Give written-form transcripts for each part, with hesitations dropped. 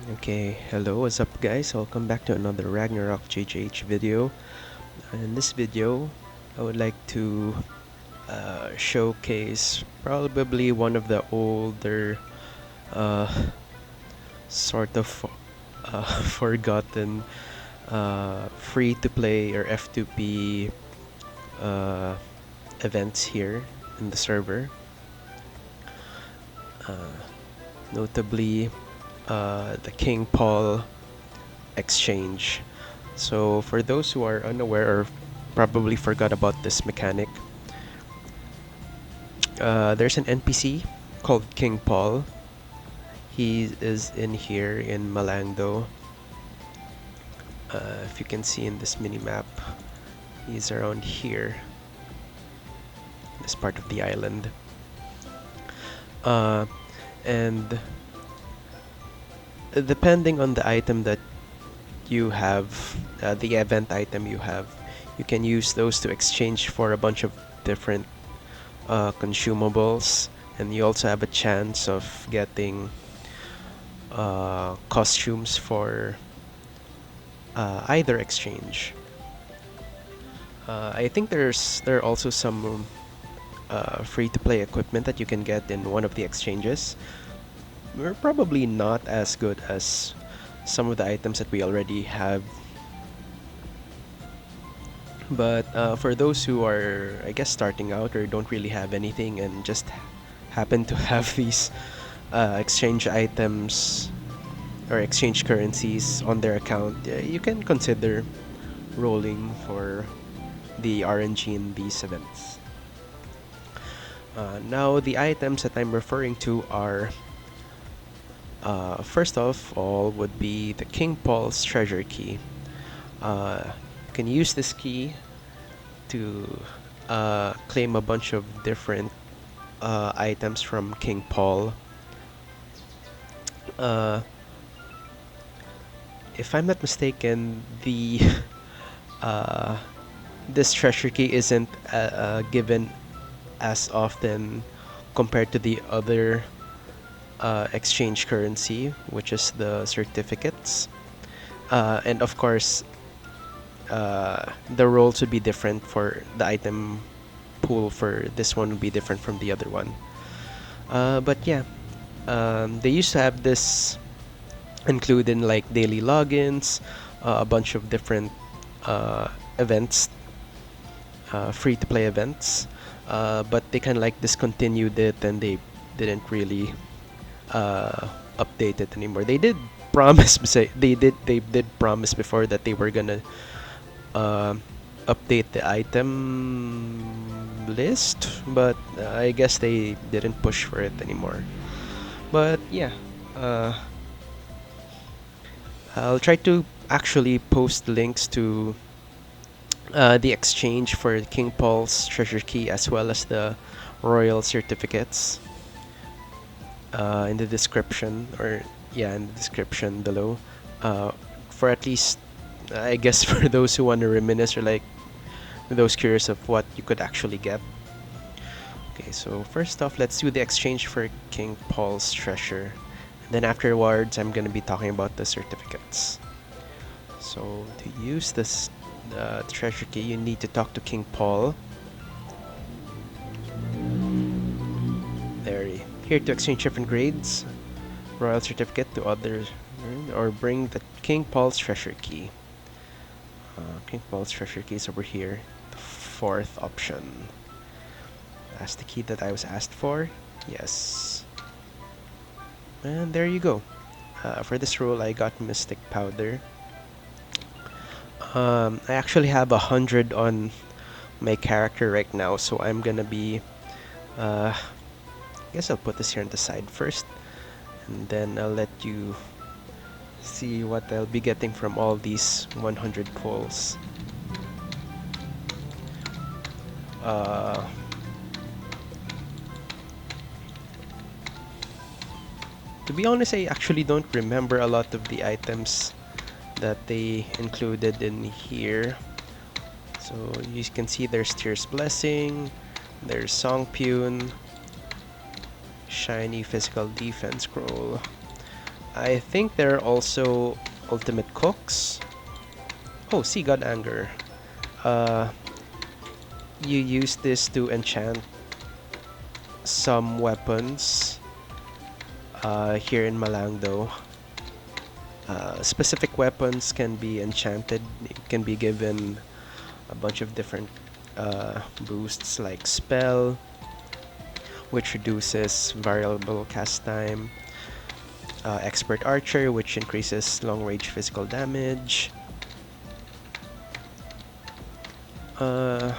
Okay, hello, what's up guys? Welcome back to another Ragnarok GGH video. In this video, I would like to showcase probably one of the older uh, sort of forgotten free-to-play or F2P uh, events here in the server. Notably, the King Paul exchange. So for those who are unaware or probably forgot about this mechanic, there's an NPC called King Paul. He is in here in Malangdo. If you can see in this mini map, he's around here, this part of the island. And depending on the item that you have, the event item you have, you can use those to exchange for a bunch of different consumables, and you also have a chance of getting costumes for either exchange. I think there are also some free-to-play equipment that you can get in one of the exchanges. We're probably not as good as some of the items that we already have, but for those who are, I guess, starting out or don't really have anything and just happen to have these exchange items or exchange currencies on their account, you can consider rolling for the RNG in these events. Now, the items that I'm referring to are, first of all, would be the King Paul's treasure key. You can use this key to claim a bunch of different items from King Paul. If I'm not mistaken, the this treasure key isn't given as often compared to the other exchange currency, which is the certificates. And of course, the roles would be different for the item pool. For this one would be different from the other one. But yeah, they used to have this included in like daily logins, a bunch of different events, free-to-play events. But they kind of like discontinued it, and they didn't really update it anymore. They did promise, they did promise before that they were gonna update the item list, but I guess they didn't push for it anymore. But yeah, I'll try to actually post links to the exchange for King Paul's treasure key as well as the royal certificates in the description, or yeah, in the description below, for at least, I guess, for those who want to reminisce, or like those curious of what you could actually get. Okay, so first off, let's do the exchange for King Paul's treasure. Then afterwards, I'm gonna be talking about the certificates. So to use this treasure key, you need to talk to King Paul. Here to exchange different grades, royal certificate to others, or bring the King Paul's treasure key. King Paul's treasure key is over here, the fourth option. That's the key that I was asked for. Yes. And there you go. For this role, I got Mystic Powder. I actually have 100 on my character right now, so I'm gonna be I guess I'll put this here on the side first, and then I'll let you see what I'll be getting from all these 100 pulls. To be honest, I actually don't remember a lot of the items that they included in here. So you can see there's Tear's Blessing, there's Song Pune, Shiny Physical Defense Scroll. I think there are also ultimate cooks. Oh, Sea God Anger. Uh, you use this to enchant some weapons here in Malangdo. Specific weapons can be enchanted. It can be given a bunch of different boosts like spell, which reduces variable cast time, expert archer, which increases long range physical damage. Uh,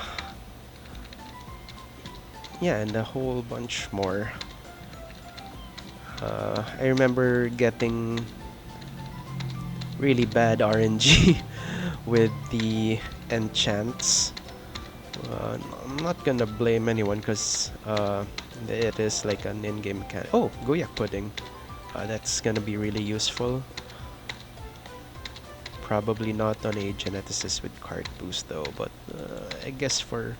yeah, and a whole bunch more. I remember getting really bad RNG with the enchants. I'm not gonna blame anyone because it is like an in-game mechanic. Oh, Goyak Pudding. That's gonna be really useful. Probably not on a geneticist with card boost though, but I guess for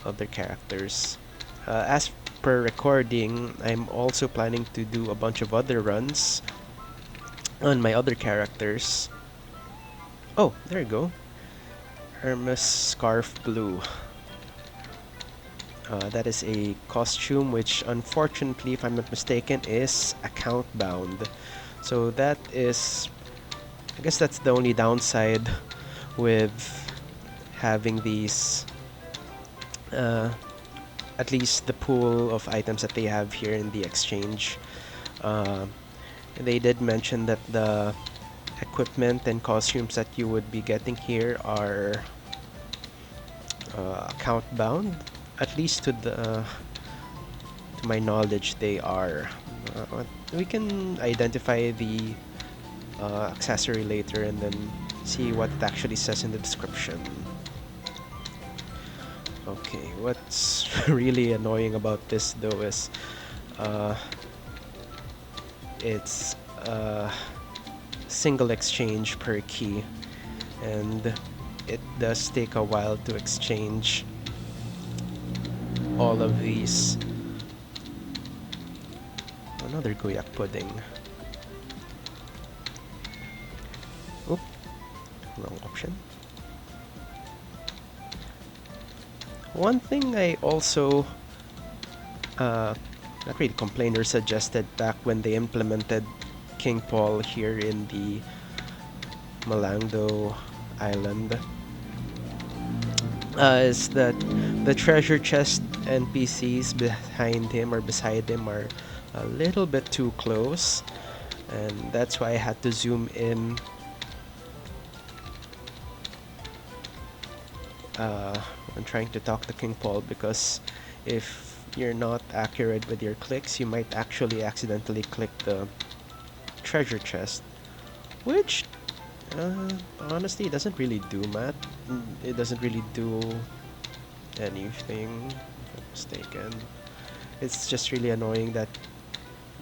other characters. As per recording, I'm also planning to do a bunch of other runs on my other characters. Oh, there you go. Hermes Scarf Blue. That is a costume which, unfortunately, if I'm not mistaken, is account bound. So that is, I guess that's the only downside with having these, at least the pool of items that they have here in the exchange. Uh, they did mention that the equipment and costumes that you would be getting here are account bound, at least to my knowledge they are. We can identify the accessory later and then see what it actually says in the description. Okay, what's really annoying about this though is uh, it's single exchange per key, and it does take a while to exchange all of these. Another Goyak Pudding. Oop, wrong option. One thing I also not really complained or suggested back when they implemented King Paul here in the Malangdo Island is that the treasure chest NPCs behind him or beside him are a little bit too close, and that's why I had to zoom in when trying to talk to King Paul, because if you're not accurate with your clicks, you might actually accidentally click the treasure chest, which honestly it doesn't really do much. It doesn't really do anything, if I'm mistaken. It's just really annoying that,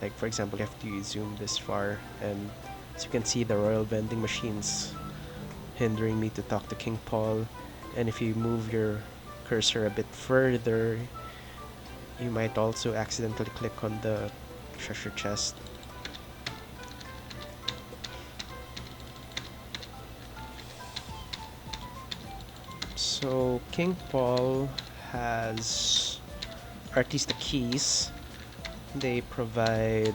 like, for example, you have to zoom this far, and as you can see, the royal vending machines hindering me to talk to King Paul. And if you move your cursor a bit further, you might also accidentally click on the treasure chest. So King Paul has, or at least the keys, they provide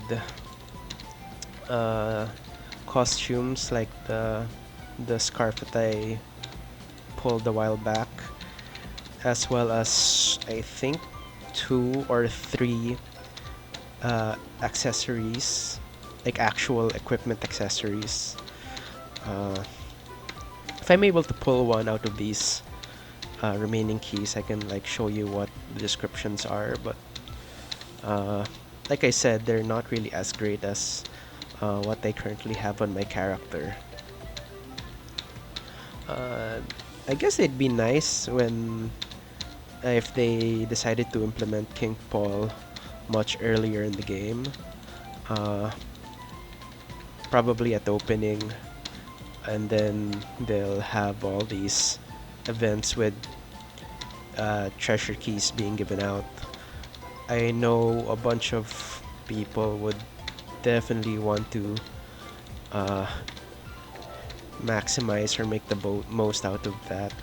costumes like the scarf that I pulled a while back, as well as I think 2 or 3 accessories, like actual equipment accessories. If I'm able to pull one out of these remaining keys, I can like show you what the descriptions are, but like I said, they're not really as great as what I currently have on my character. I guess it'd be nice when if they decided to implement King Paul much earlier in the game, probably at the opening, and then they'll have all these events with treasure keys being given out. I know a bunch of people would definitely want to uh, maximize or make the most out of that.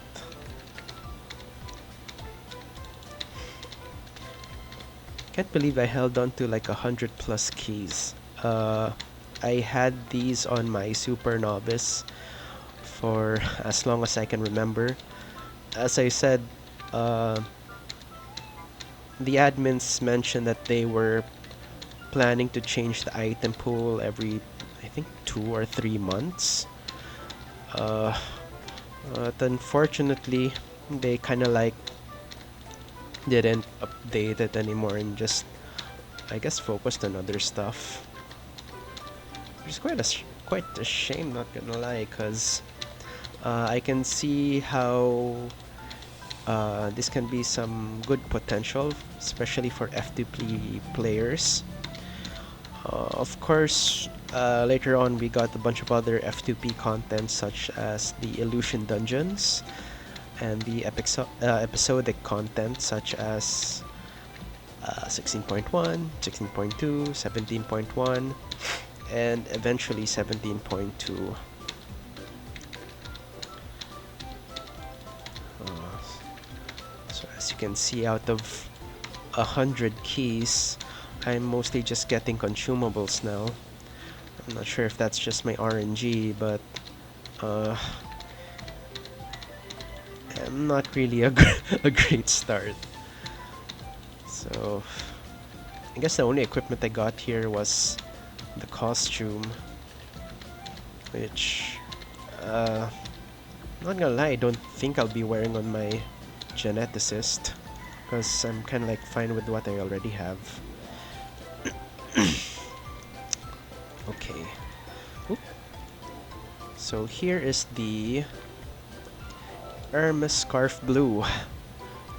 Can't believe I held on to like 100+ keys. I had these on my super novice for as long as I can remember. As I said, uh, the admins mentioned that they were planning to change the item pool every, I think, 2 or 3 months. Uh, but unfortunately, they kind of like didn't update it anymore and just, I guess, focused on other stuff. Which is quite a shame, not gonna lie, because I can see how this can be some good potential, especially for F2P players. Of course, later on we got a bunch of other F2P content such as the Illusion Dungeons and the episodic content such as 16.1, 16.2, 17.1, and eventually 17.2. So as you can see, out of 100 keys, I'm mostly just getting consumables now. I'm not sure if that's just my RNG, but uh, I'm not really a great start. So I guess the only equipment I got here was the costume, which not gonna lie, I don't think I'll be wearing on my geneticist, because I'm kind of like fine with what I already have. Okay. Oop. So here is the Hermes Scarf Blue.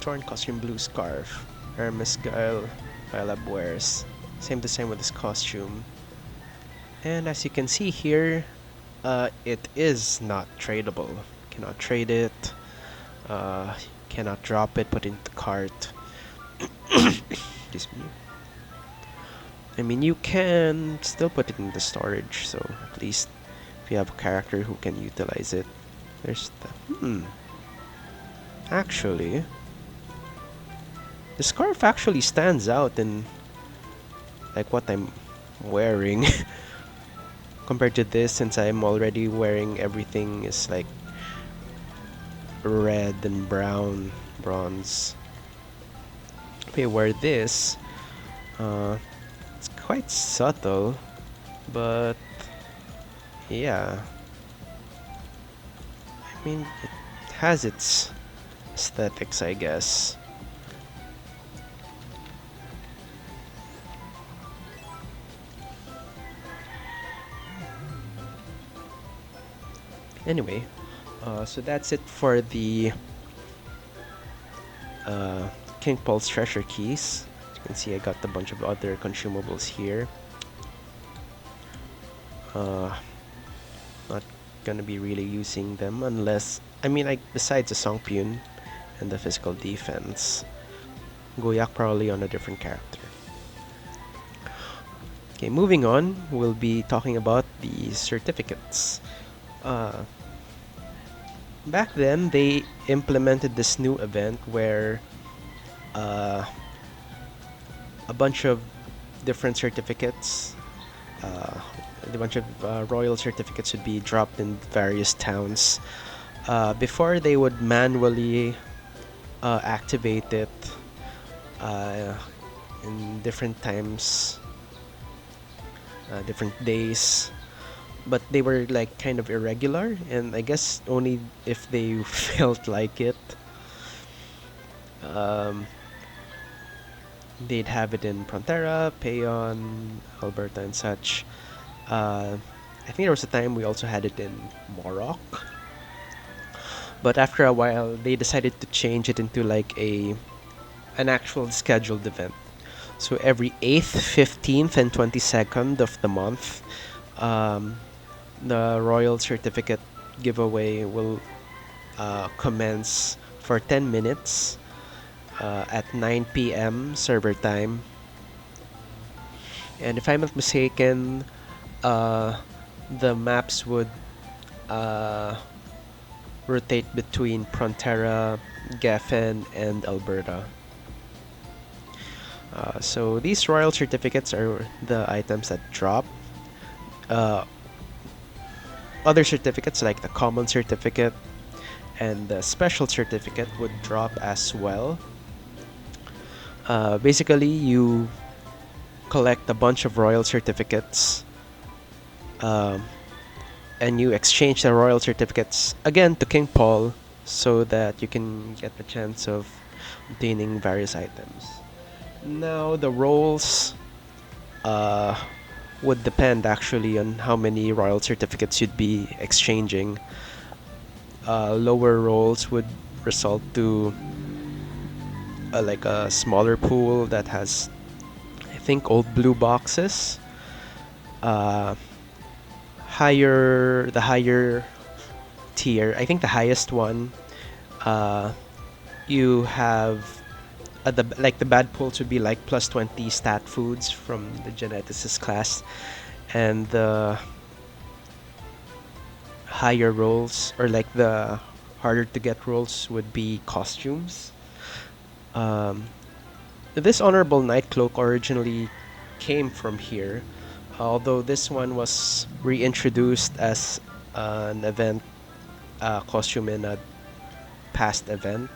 Torn Costume Blue Scarf. Hermes Guile Philab wears. Same design with this costume. And as you can see here, it is not tradable. Cannot trade it. Cannot drop it, put it into the cart. Excuse me. I mean, you can still put it in the storage, so at least if you have a character who can utilize it. There's the... Actually, the scarf actually stands out in like what I'm wearing compared to this, since I'm already wearing everything is like red and brown, bronze. If I wear this, it's quite subtle, but yeah, I mean, it has its aesthetics, I guess. Anyway, so that's it for the King Paul's treasure keys. As you can see, I got a bunch of other consumables here. Not gonna be really using them unless, I mean, like, besides the Songpyun and the physical defense, Goyak probably on a different character. Okay, moving on, we'll be talking about the certificates. Back then, they implemented this new event where a bunch of different certificates, a bunch of royal certificates would be dropped in various towns. Before, they would manually activate it in different times, different days, but they were like kind of irregular, and I guess only if they felt like it. They'd have it in Frontera, Payon, Alberta, and such. I think there was a time we also had it in Morocco, but after a while they decided to change it into like an actual scheduled event. So every 8th, 15th, and 22nd of the month, the Royal Certificate giveaway will commence for 10 minutes at 9 p.m. server time. And if I'm not mistaken, the maps would uh, rotate between Frontera, Geffen, and Alberta. So these royal certificates are the items that drop. Uh, Other certificates like the common certificate and the special certificate would drop as well. Basically, you collect a bunch of royal certificates, um, and you exchange the royal certificates again to King Paul so that you can get the chance of obtaining various items. Now, the roles uh, would depend actually on how many royal certificates you'd be exchanging. Lower rolls would result to like a smaller pool that has, I think, old blue boxes. Uh, the higher tier, I think the highest one, uh, you have the bad pools would be like plus 20 stat foods from the geneticist class, and the higher rolls or like the harder to get rolls would be costumes. Um, this honorable night cloak originally came from here, although this one was reintroduced as an event costume in a past event,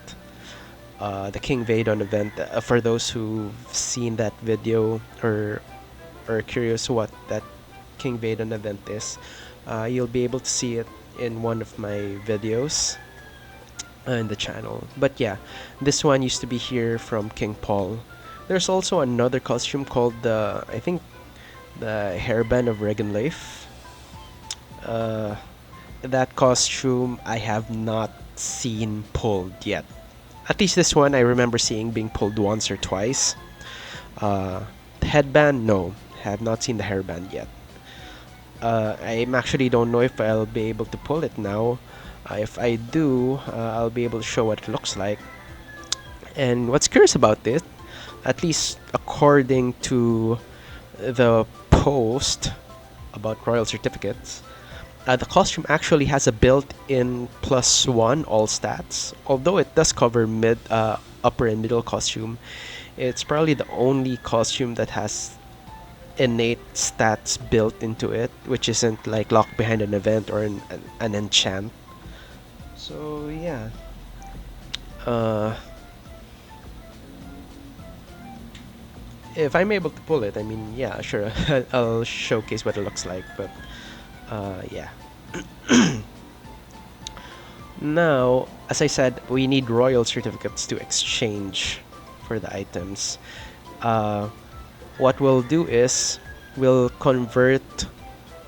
the King Vadon event. For those who've seen that video or are curious what that King Vadon event is, you'll be able to see it in one of my videos in the channel. But yeah, this one used to be here from King Paul. There's also another costume called I think the Hairband of Regan Leif. Uh, that costume I have not seen pulled yet. At least this one I remember seeing being pulled once or twice. The headband, no, have not seen the hairband yet. I actually don't know if I'll be able to pull it now. If I do, I'll be able to show what it looks like. And what's curious about this, at least according to the post about royal certificates, the costume actually has a built-in +1 all stats. Although it does cover upper and middle costume, it's probably the only costume that has innate stats built into it, which isn't like locked behind an event or an enchant. So yeah. Uh, if I'm able to pull it, I mean, yeah, sure, I'll showcase what it looks like. But yeah. Now, as I said, we need royal certificates to exchange for the items. Uh, what we'll do is we'll convert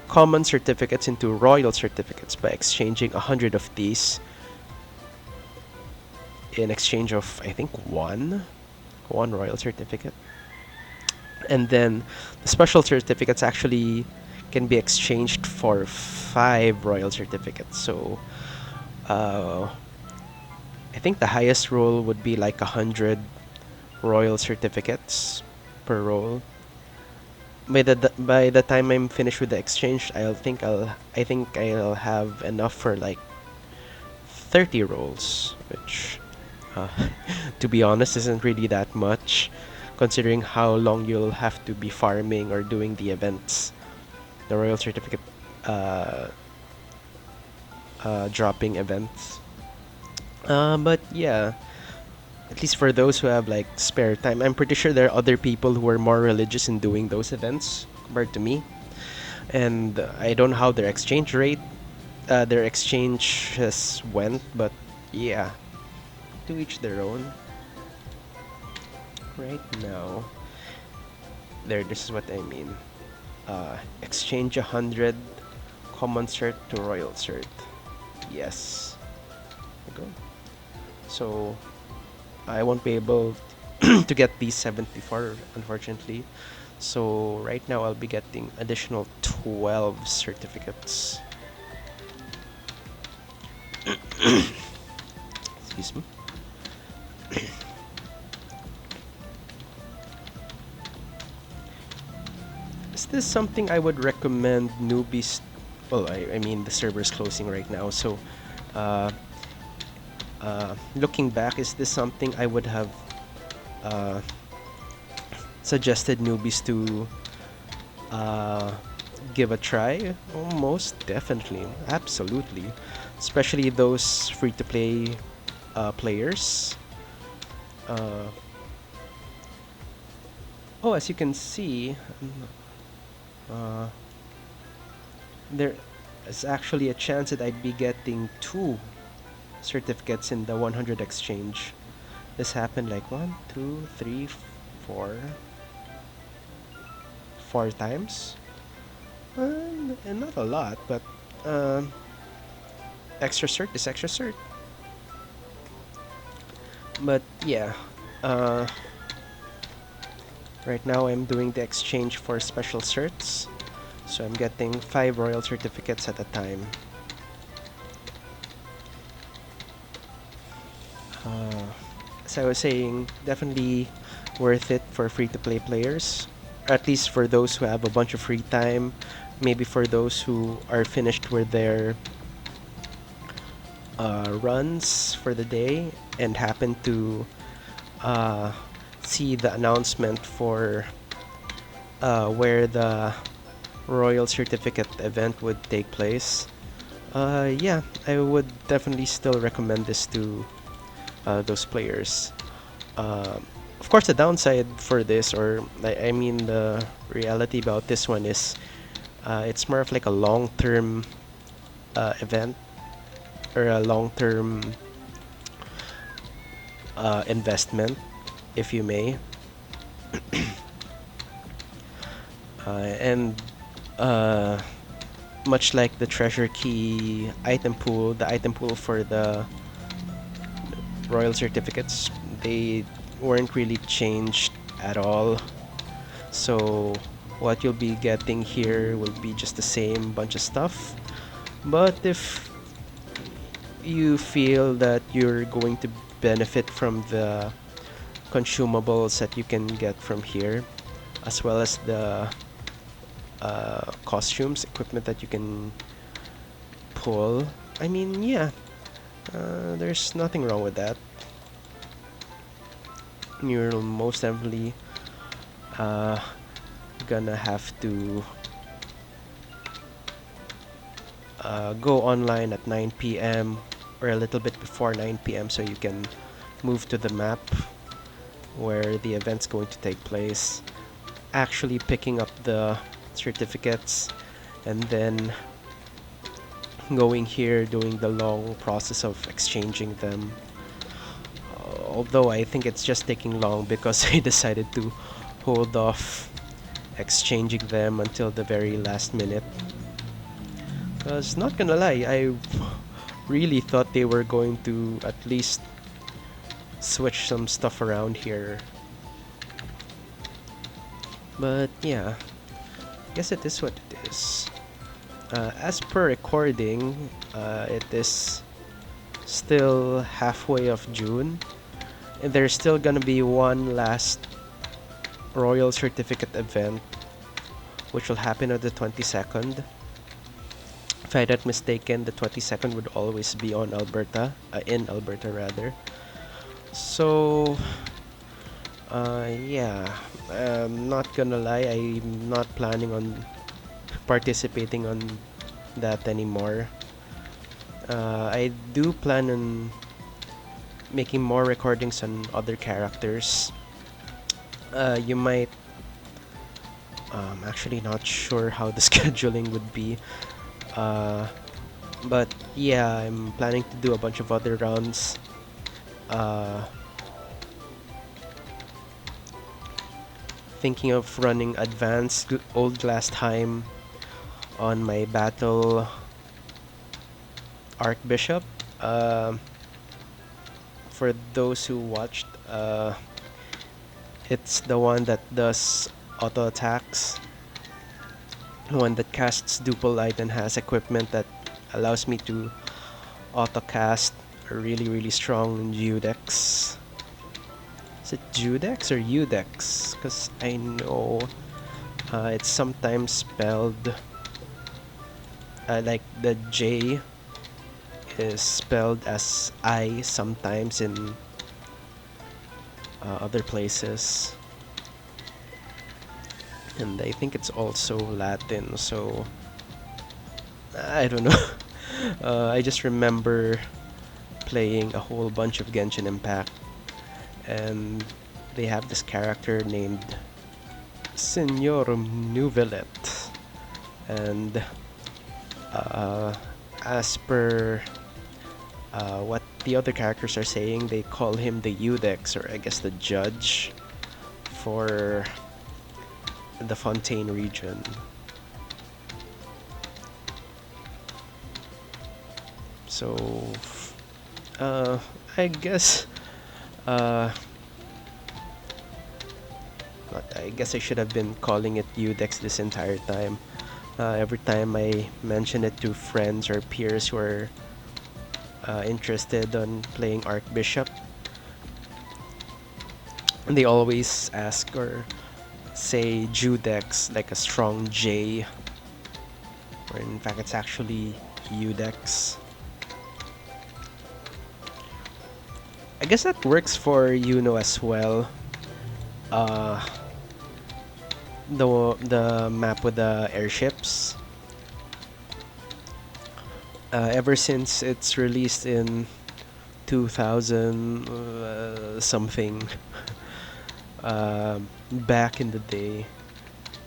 common certificates into royal certificates by exchanging 100 of these in exchange of, I think, one royal certificate. And then the special certificates actually can be exchanged for 5 royal certificates. So I think the highest roll would be like 100 royal certificates per roll. By the time I'm finished with the exchange, I think I'll have enough for like 30 rolls, which uh, to be honest isn't really that much considering how long you'll have to be farming or doing the events, the royal certificate uh, dropping events. But yeah, at least for those who have like spare time, I'm pretty sure there are other people who are more religious in doing those events compared to me. And I don't know how their exchanges went, but yeah, to each their own. Right now, this is what I mean. Exchange 100 common cert to royal cert. Yes. There we go. So I won't be able to get these 74, unfortunately. So right now I'll be getting additional 12 certificates. Excuse me. Is this something I would recommend newbies well, I mean the server's closing right now, so uh, looking back, is this something I would have uh, suggested newbies to uh, give a try? Oh, most definitely, absolutely, especially those free-to-play players. Uh, oh, as you can see, uh, there is actually a chance that I'd be getting two certificates in the 100 exchange. This happened like one, two, three, four times. And not a lot, but um, extra cert is extra cert. But yeah, uh, right now I'm doing the exchange for special certs, so I'm getting 5 royal certificates at a time. Uh, as I was saying, definitely worth it for free-to-play players, at least for those who have a bunch of free time, maybe for those who are finished with their runs for the day and happen to uh, see the announcement for where the Royal Certificate event would take place. Yeah, I would definitely still recommend this to those players. Um, of course, the downside for this, or I mean, the reality about this one is it's more of like a long-term event or a long-term investment, if you may. And much like the treasure key item pool, the item pool for the royal certificates, they weren't really changed at all. So what you'll be getting here will be just the same bunch of stuff. But if you feel that you're going to benefit from the consumables that you can get from here, as well as the costumes, equipment that you can pull, I mean, yeah, there's nothing wrong with that. You're most definitely uh, gonna have to go online at 9 p.m. or a little bit before 9 p.m. so you can move to the map where the event's going to take place, actually picking up the certificates, and then going here, doing the long process of exchanging them. Although I think it's just taking long because I decided to hold off exchanging them until the very last minute. Because, not gonna lie, I really thought they were going to at least switch some stuff around here. But yeah, I guess it is what it is. As per recording, it is still halfway of June, and there's still gonna be one last Royal Certificate event, which will happen on the 22nd. If I'm not mistaken, the 22nd would always be on Alberta, in Alberta rather. So, yeah, I'm not gonna lie, I'm not planning on participating on that anymore. I do plan on making more recordings on other characters. You might. I'm actually not sure how the scheduling would be. Uh, but yeah, I'm planning to do a bunch of other rounds. Uh, Thinking of running advanced old glass time on my battle Archbishop. For those who watched, it's the one that does auto attacks, the one that casts duple light and has equipment that allows me to auto cast a really strong Judex. Is it Judex or Udex? Because I know it's sometimes spelled Like the J is spelled as I sometimes in other places, and I think it's also Latin. So I don't know. I just remember playing a whole bunch of Genshin Impact, and they have this character named Senor Nuvelet, and uh, as per what the other characters are saying, they call him the Udex, or I guess the judge, for the Fontaine region. So, uh, I guess, uh, I guess I should have been calling it Udex this entire time. Every time I mention it to friends or peers who are interested on playing Archbishop, they always ask or say Judex, like a strong J, or in fact it's actually Udex. I guess that works for Yuno as well. Uh, the map with the airships. Ever since it's released in 2000 something, back in the day,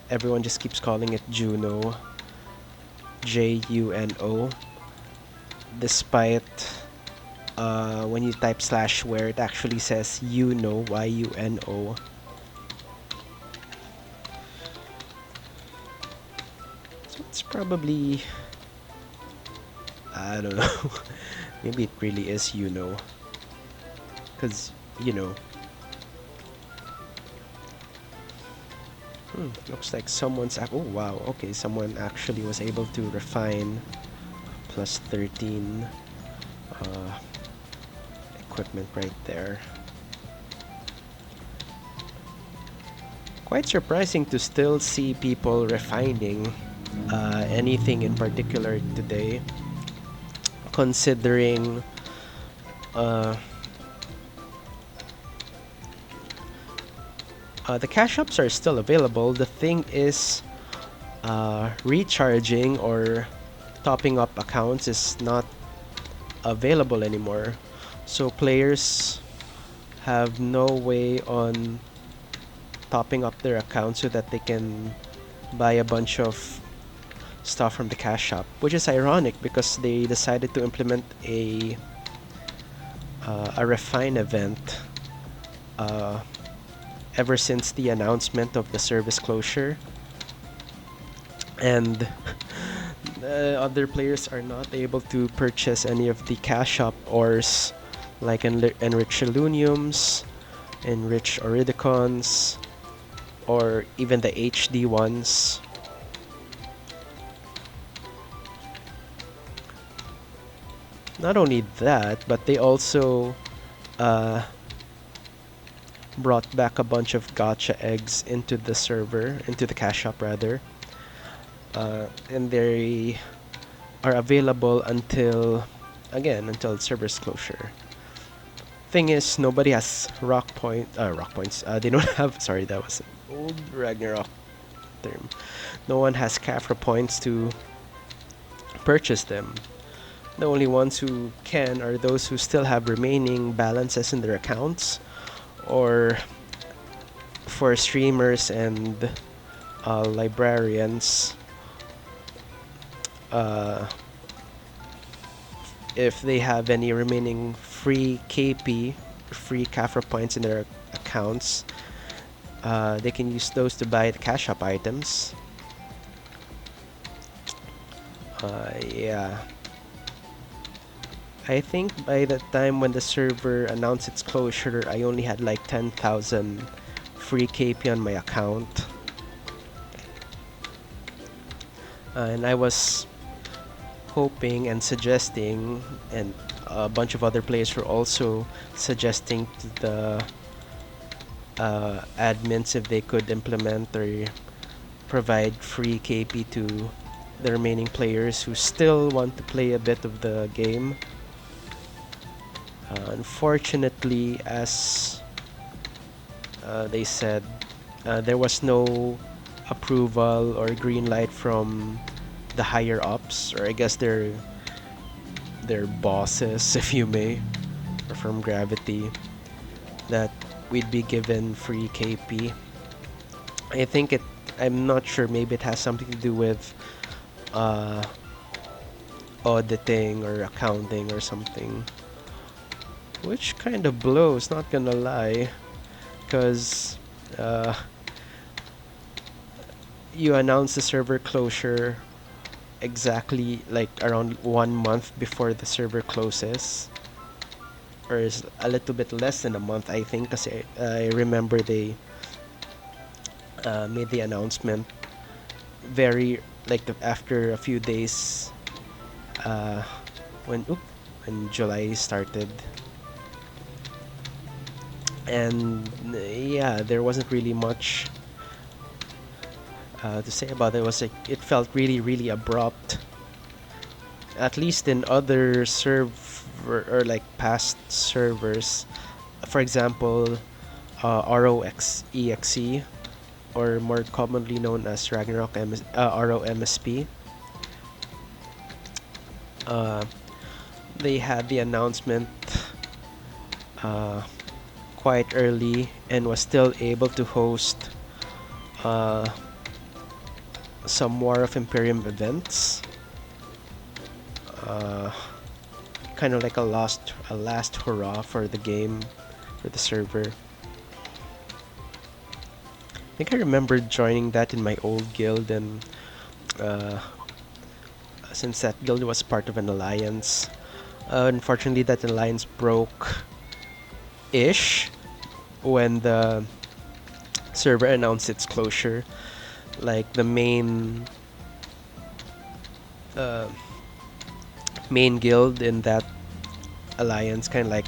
everyone just keeps calling it Juno, Juno, despite when you type slash where it actually says Yuno, Yuno. So it's probably, I don't know, maybe it really is Yuno, because looks like someone's oh wow, okay, someone actually was able to refine plus 13 equipment right there. Quite surprising to still see people refining anything in particular today, considering the cash ups are still available. The thing is, recharging or topping up accounts is not available anymore. So players have no way on topping up their account so that they can buy a bunch of stuff from the cash shop, which is ironic because they decided to implement a refine event ever since the announcement of the service closure, and other players are not able to purchase any of the cash shop ores like enrich Illuniums, enrich Oridicons, or even the HD ones. Not only that, but they also brought back a bunch of gacha eggs into the server, into the cash shop rather, and they are available until server's closure. Thing is, nobody has rock points. They don't have. Sorry, that was an old Ragnarok term. No one has Kafra points to purchase them. The only ones who can are those who still have remaining balances in their accounts, or for streamers and librarians, if they have any remaining free KP, free Kafra points in their accounts, they can use those to buy the cash up items. Yeah. I think by the time when the server announced its closure, I only had like 10,000 free KP on my account. And I was hoping and suggesting, and a bunch of other players were also suggesting to the admins if they could implement or provide free KP to the remaining players who still want to play a bit of the game. Unfortunately, as they said, there was no approval or green light from the higher ups, or I guess their bosses, if you may, or from Gravity, that we'd be given free KP. I think I'm not sure, maybe it has something to do with uh, auditing or accounting or something. Which kind of blows, not gonna lie. Because you announce the server closure exactly like around 1 month before the server closes, or is a little bit less than a month, I think, because I remember they made the announcement very like after a few days uh, when July started. And yeah, there wasn't really much to say about it. It was like it felt really abrupt, at least in other server or like past servers. For example, ROXEXE, or more commonly known as Ragnarok ROMSP. They had the announcement uh, quite early and was still able to host uh, some War of Imperium events. Kind of like a last hurrah for the game, for the server. I think I remember joining that in my old guild, and uh, since that guild was part of an alliance, unfortunately that alliance broke-ish when the server announced its closure. Like the uh, main guild in that alliance kind of like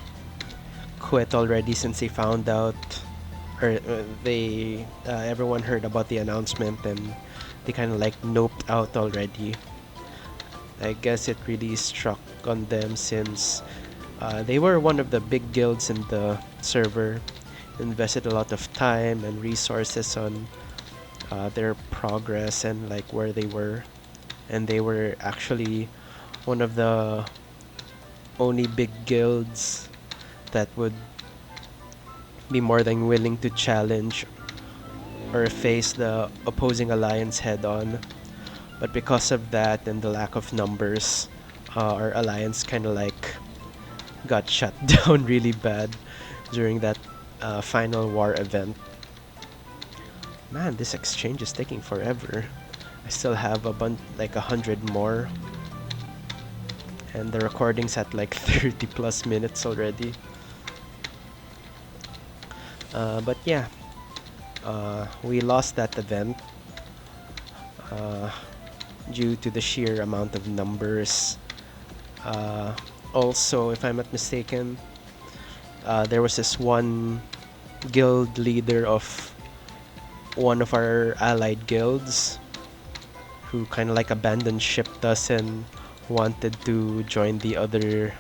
quit already, since they found out, or they everyone heard about the announcement, and they kind of like noped out already. I guess it really struck on them, since they were one of the big guilds in the server, invested a lot of time and resources on their progress and like where they were, and they were actually one of the only big guilds that would be more than willing to challenge or face the opposing alliance head on. But because of that and the lack of numbers, our alliance kind of like got shut down really bad during that final war event. Man, this exchange is taking forever. I still have a bunch, like 100 more, and the recording's at like 30 plus minutes already. But yeah, we lost that event uh, due to the sheer amount of numbers. Also, if I'm not mistaken, there was this one guild leader of one of our allied guilds who kind of like abandoned ship us and wanted to join the other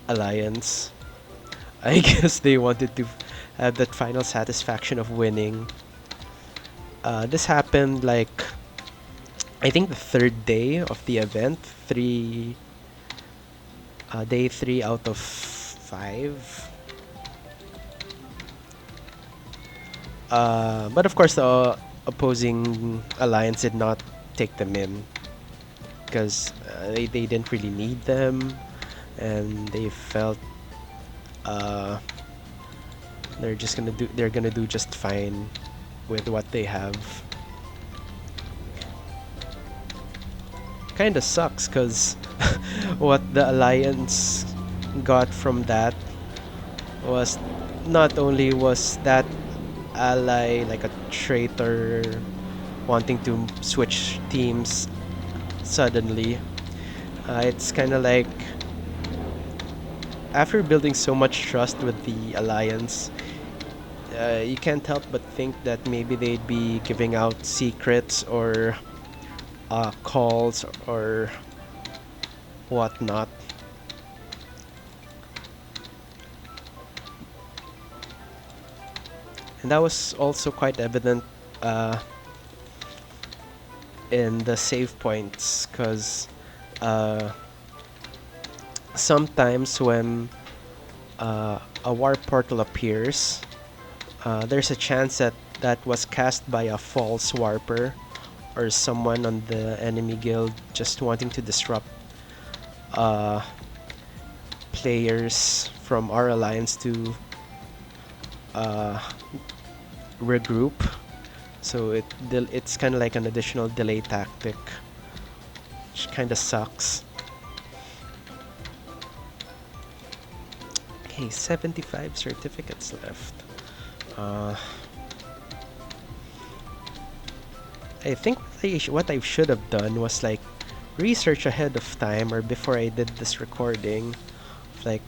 alliance. I guess they wanted to have that final satisfaction of winning. This happened like, I think, the third day of the event. Day 3 out of 5. But of course, the opposing alliance did not take them in, because they didn't really need them, and they felt they're gonna do just fine with what they have. Kinda sucks, cause what the alliance got from that was, not only was that ally like a traitor wanting to switch teams suddenly, it's kind of like, after building so much trust with the alliance, you can't help but think that maybe they'd be giving out secrets or calls or whatnot. And that was also quite evident uh, in the save points, because uh, sometimes when a warp portal appears, there's a chance that that was cast by a false warper or someone on the enemy guild just wanting to disrupt uh, players from our alliance to uh, regroup. So it's kind of like an additional delay tactic, which kind of sucks. Okay, 75 certificates left. I think what I should have done was like research ahead of time or before I did this recording, like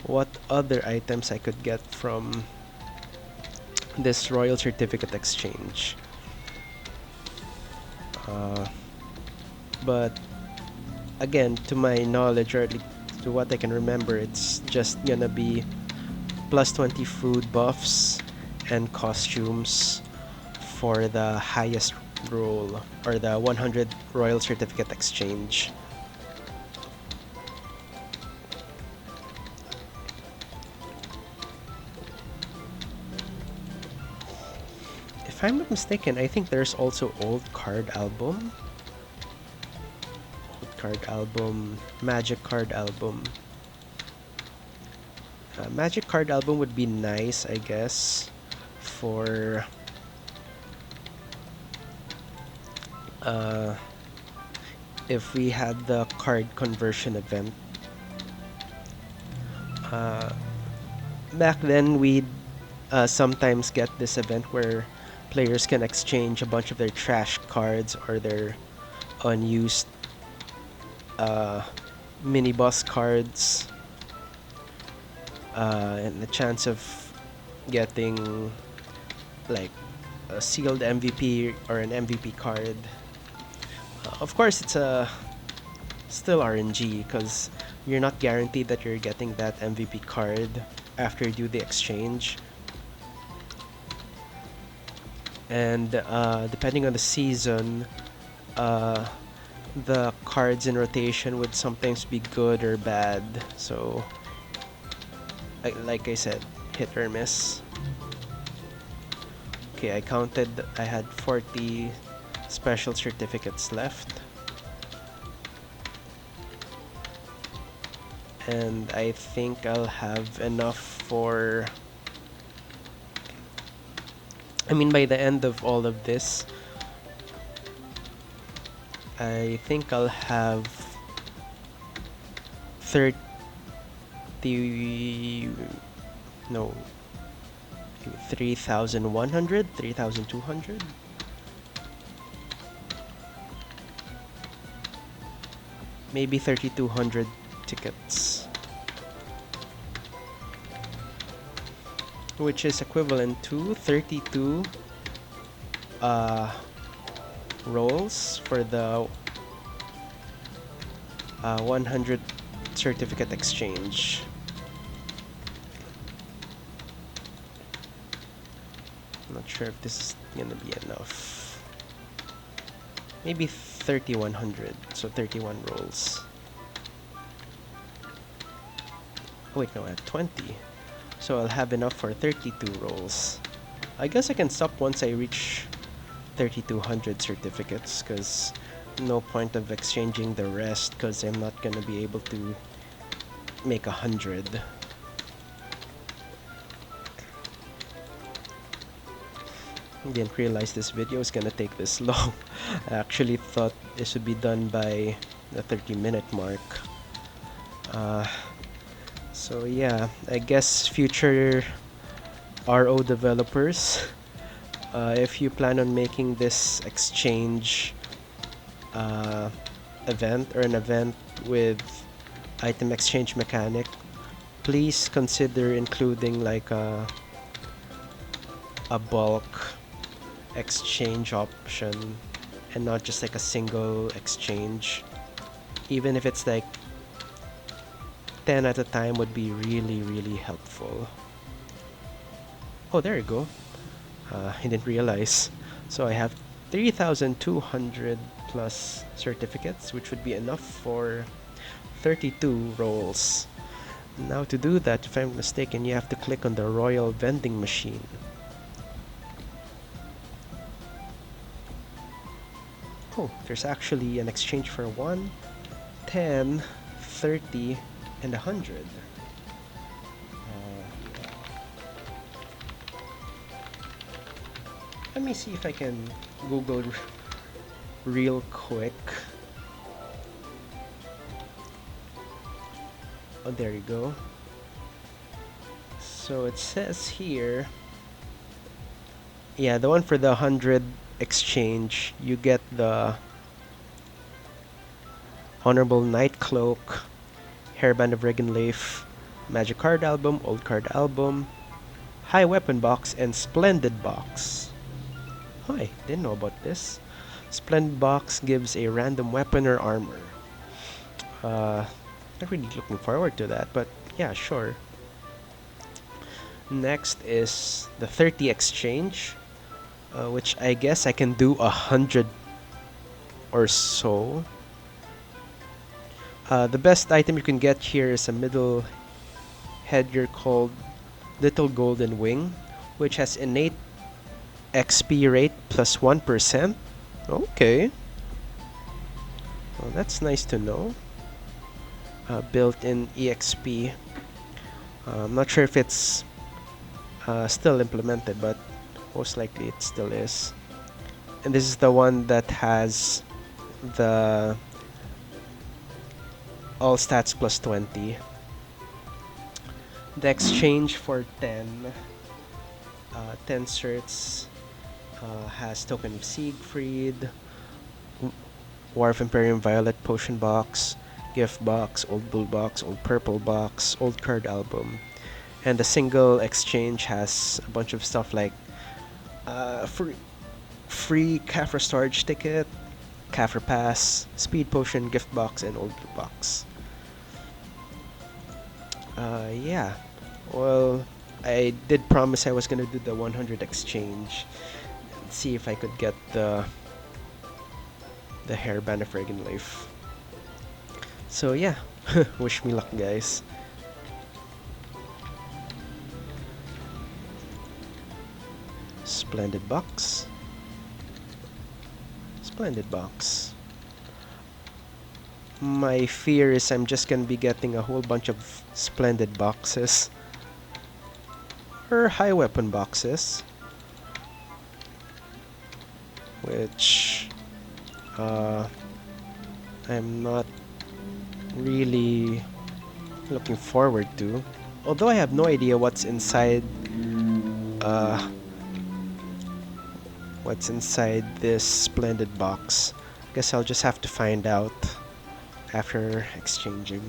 what other items I could get from this Royal Certificate Exchange. But again, to my knowledge, or at least to what I can remember, it's just gonna be plus 20 food buffs and costumes for the highest role, or the 100 Royal Certificate Exchange. If I'm not mistaken, I think there's also old card album. Old card album, magic card album. Magic card album would be nice, I guess, for if we had the card conversion event. Back then, we'd sometimes get this event where players can exchange a bunch of their trash cards or their unused mini boss cards, and the chance of getting like a sealed MVP or an MVP card. Of course, it's still RNG, because you're not guaranteed that you're getting that MVP card after you do the exchange. And depending on the season, the cards in rotation would sometimes be good or bad. So, like I said, hit or miss. Okay, I counted, I had 40 special certificates left. And I think I'll have enough for... I mean, by the end of all of this, I think I'll have 30... No, 3,100? 3,200? Maybe 3,200 tickets. Which is equivalent to 32 rolls for the 100 certificate exchange. I'm not sure if this is gonna be enough. Maybe 3,100, so 31 rolls. Oh wait, no, I have 20. So I'll have enough for 32 rolls. I guess I can stop once I reach 3,200 certificates, because no point of exchanging the rest, because I'm not gonna be able to make 100. I didn't realize this video is gonna take this long. I actually thought this would be done by the 30-minute mark. So yeah, I guess future RO developers, if you plan on making this exchange event, or an event with item exchange mechanic, please consider including like a bulk exchange option and not just like a single exchange. Even if it's like 10 at a time would be really, really helpful. Oh, there you go. I didn't realize. So I have 3,200 plus certificates, which would be enough for 32 rolls. Now to do that, if I'm mistaken, you have to click on the Royal Vending Machine. Oh, there's actually an exchange for 1, 10, 30, and 100. Let me see if I can Google real quick. Oh, there you go. So it says here, yeah, the one for the 100 exchange, you get the Honorable Knight Cloak, Hairband of Regenleif, Magic Card Album, Old Card Album, High Weapon Box, and Splendid Box. Oh, I didn't know about this. Splendid Box gives a random weapon or armor. Not really looking forward to that, but yeah, sure. Next is the 30 exchange, which I guess I can do 100 or so. The best item you can get here is a middle headgear called Little Golden Wing, which has innate XP rate plus 1%. Okay. Well, that's nice to know. Built-in EXP. I'm not sure if it's still implemented, but most likely it still is. And this is the one that has the all stats plus 20. The exchange for 10 certs has Token of Siegfried, War of Imperium Violet Potion Box, Gift Box, Old Bull Box, Old Purple Box, Old Card Album. And the single exchange has a bunch of stuff like free Kafra storage ticket, Kafra pass, speed potion, gift box, and old Blue box. Yeah. Well, I did promise I was gonna do the 100 exchange and see if I could get the hairband of Regenleif. So yeah, wish me luck, guys. Splendid box. Splendid box. My fear is I'm just gonna be getting a whole bunch of splendid boxes. Or high weapon boxes. Which I'm not really looking forward to. Although I have no idea what's inside this splendid box. Guess I'll just have to find out after exchanging.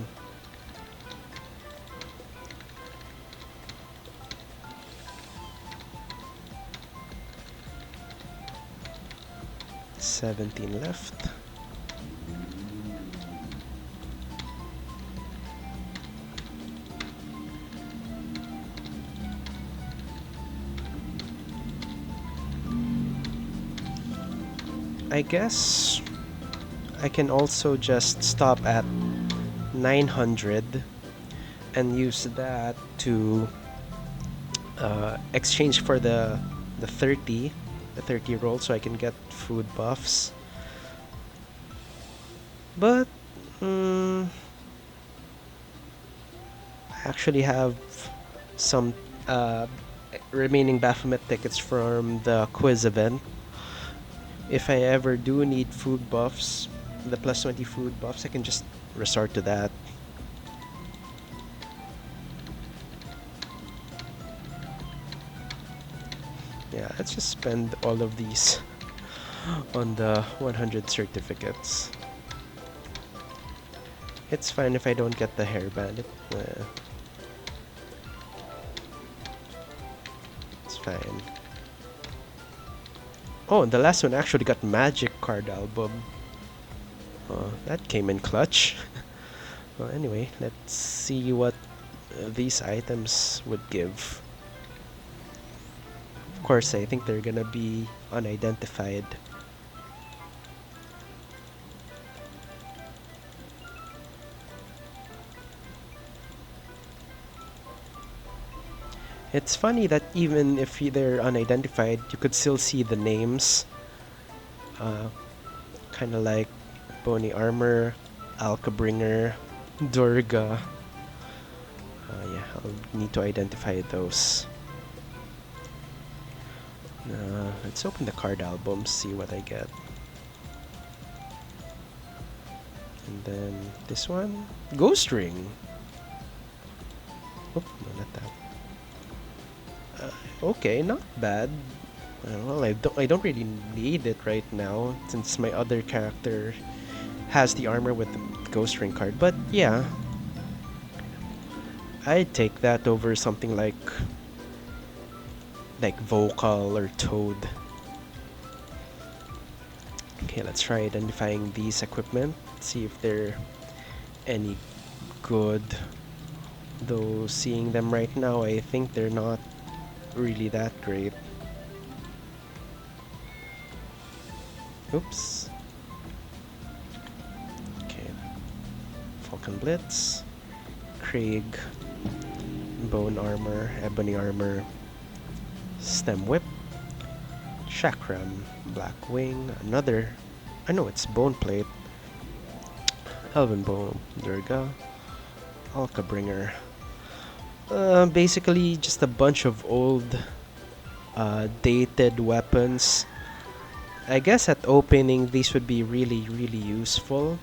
$17 left. I guess I can also just stop at 900 and use that to exchange for the 30 roll so I can get food buffs. But I actually have some remaining Baphomet tickets from the quiz event. If I ever do need food buffs, the plus 20 food buffs, I can just resort to that. Yeah, let's just spend all of these on the 100 certificates. It's fine if I don't get the hairband. It's fine. Oh, and the last one actually got Magic card album. That came in clutch. Well, anyway, let's see what these items would give. Of course, I think they're gonna be unidentified. It's funny that even if they're unidentified, you could still see the names. Uh, kind of like Bony Armor, Alcabringer, Durga. Yeah, I'll need to identify those. Let's open the card album, see what I get. And then this one, Ghost Ring. Oh, no, not that. Okay, not bad. Well, I don't really need it right now since my other character has the armor with the Ghost Ring card. But yeah, I'd take that over something like Vocal or Toad. Okay, let's try identifying these equipment. See if they're any good. Though seeing them right now, I think they're not really that great. Oops. Okay. Falcon Blitz, Krieg, Bone Armor, Ebony Armor, Stem Whip, Chakram, Black Wing, another. I know it's Bone Plate, Elven Bone, Durga, Alcabringer. Basically, just a bunch of old, dated weapons. I guess at opening, these would be really, really useful,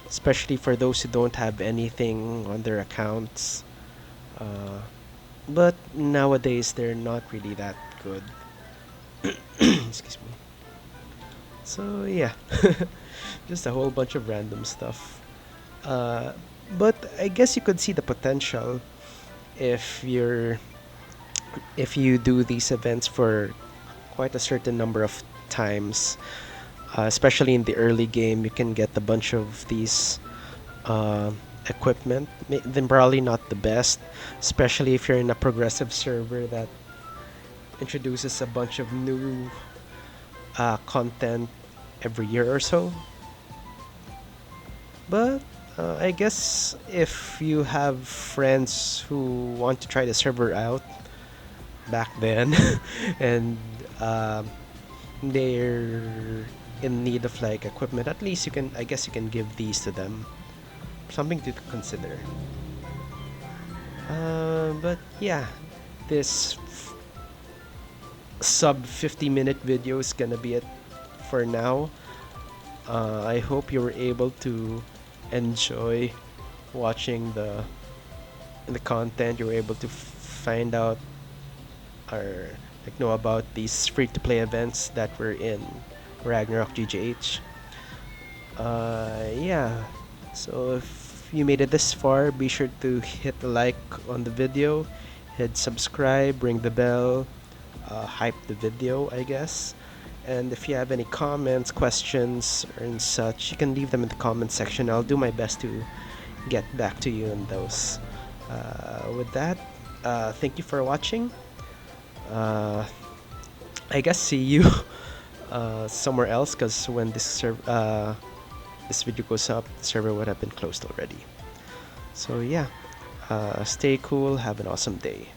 especially for those who don't have anything on their accounts. But nowadays, they're not really that good. Excuse me. So yeah, just a whole bunch of random stuff. But I guess you could see the potential if you do these events for quite a certain number of times. Especially in the early game, you can get a bunch of these equipment. Then probably not the best, especially if you're in a progressive server that introduces a bunch of new content every year or so. But I guess if you have friends who want to try the server out back then and they're in need of like equipment, at least I guess you can give these to them. Something to consider. But yeah, this sub 50-minute video is gonna be it for now. I hope you were able to enjoy watching the content. You were able to find out or like know about these free-to-play events that were in Ragnarok GGH. Yeah. So if you made it this far, be sure to hit the like on the video, hit subscribe, ring the bell, hype the video, I guess. And if you have any comments, questions, and such, you can leave them in the comment section. I'll do my best to get back to you on those. With that, thank you for watching. I guess see you somewhere else, because when this video goes up, the server would have been closed already. So yeah, stay cool, have an awesome day.